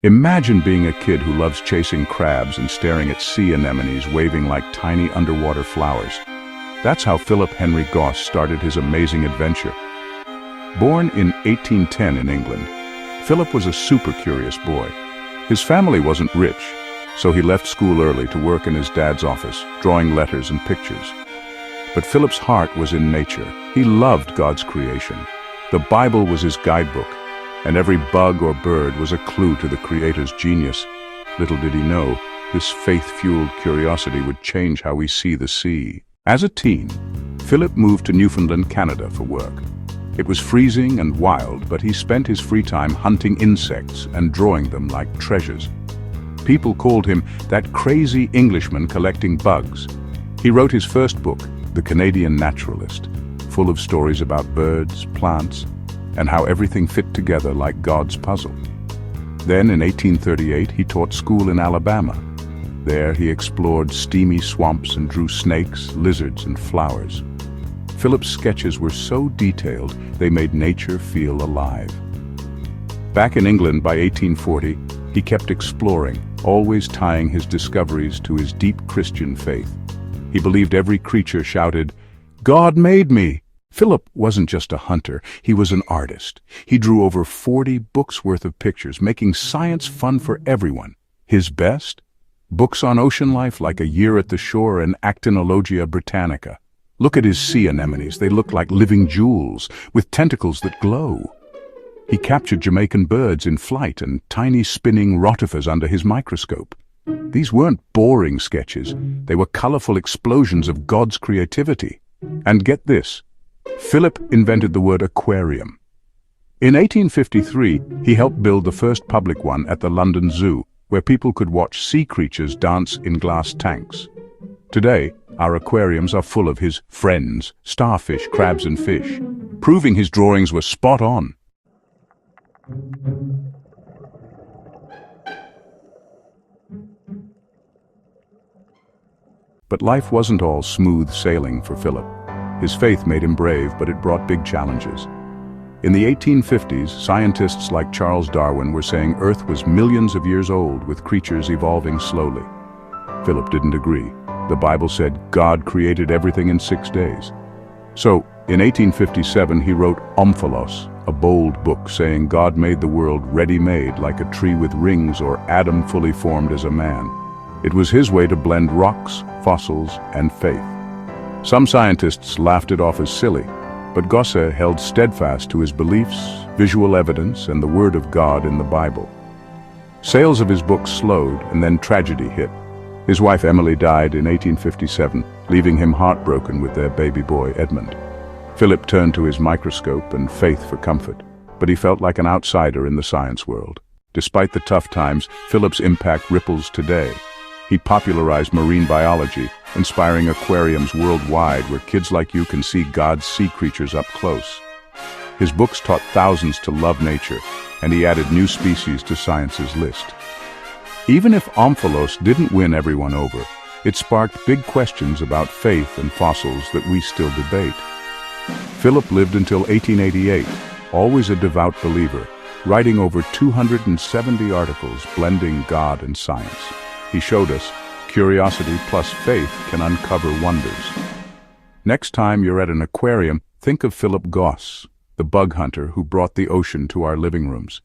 Imagine being a kid who loves chasing crabs and staring at sea anemones waving like tiny underwater flowers. That's how Philip Henry Gosse started his amazing adventure. Born in 1810 in England, Philip was a super curious boy. His family wasn't rich, so he left school early to work in his dad's office, drawing letters and pictures. But Philip's heart was in nature. He loved God's creation. The Bible was his guidebook, and every bug or bird was a clue to the Creator's genius. Little did he know, this faith-fueled curiosity would change how we see the sea. As a teen, Philip moved to Newfoundland, Canada for work. It was freezing and wild, but he spent his free time hunting insects and drawing them like treasures. People called him that crazy Englishman collecting bugs. He wrote his first book, The Canadian Naturalist, full of stories about birds, plants, and how everything fit together like God's puzzle. Then, in 1838, he taught school in Alabama. There, he explored steamy swamps and drew snakes, lizards, and flowers. Philip's sketches were so detailed, they made nature feel alive. Back in England by 1840, he kept exploring, always tying his discoveries to his deep Christian faith. He believed every creature shouted, "God made me!" Philip wasn't just a hunter, he was an artist. He drew over 40 books worth of pictures, making science fun for everyone. His best? Books on ocean life like A Year at the Shore and Actinologia Britannica. Look at his sea anemones, they look like living jewels, with tentacles that glow. He captured Jamaican birds in flight and tiny spinning rotifers under his microscope. These weren't boring sketches, they were colorful explosions of God's creativity. And get this, Philip invented the word aquarium. In 1853, he helped build the first public one at the London Zoo, where people could watch sea creatures dance in glass tanks. Today, our aquariums are full of his friends, starfish, crabs and fish, proving his drawings were spot on. But life wasn't all smooth sailing for Philip. His faith made him brave, but it brought big challenges. In the 1850s, scientists like Charles Darwin were saying Earth was millions of years old with creatures evolving slowly. Philip didn't agree. The Bible said God created everything in 6 days. So, in 1857, he wrote Omphalos, a bold book saying God made the world ready-made like a tree with rings or Adam fully formed as a man. It was his way to blend rocks, fossils, and faith. Some scientists laughed it off as silly, but Gosse held steadfast to his beliefs, visual evidence, and the Word of God in the Bible. Sales of his books slowed, and then tragedy hit. His wife Emily died in 1857, leaving him heartbroken with their baby boy Edmund. Philip turned to his microscope and faith for comfort, but he felt like an outsider in the science world. Despite the tough times, Philip's impact ripples today. He popularized marine biology, inspiring aquariums worldwide where kids like you can see God's sea creatures up close. His books taught thousands to love nature, and he added new species to science's list. Even if Omphalos didn't win everyone over, it sparked big questions about faith and fossils that we still debate. Philip lived until 1888, always a devout believer, writing over 270 articles blending God and science. He showed us curiosity plus faith can uncover wonders. Next time you're at an aquarium, think of Philip Gosse, the bug hunter who brought the ocean to our living rooms.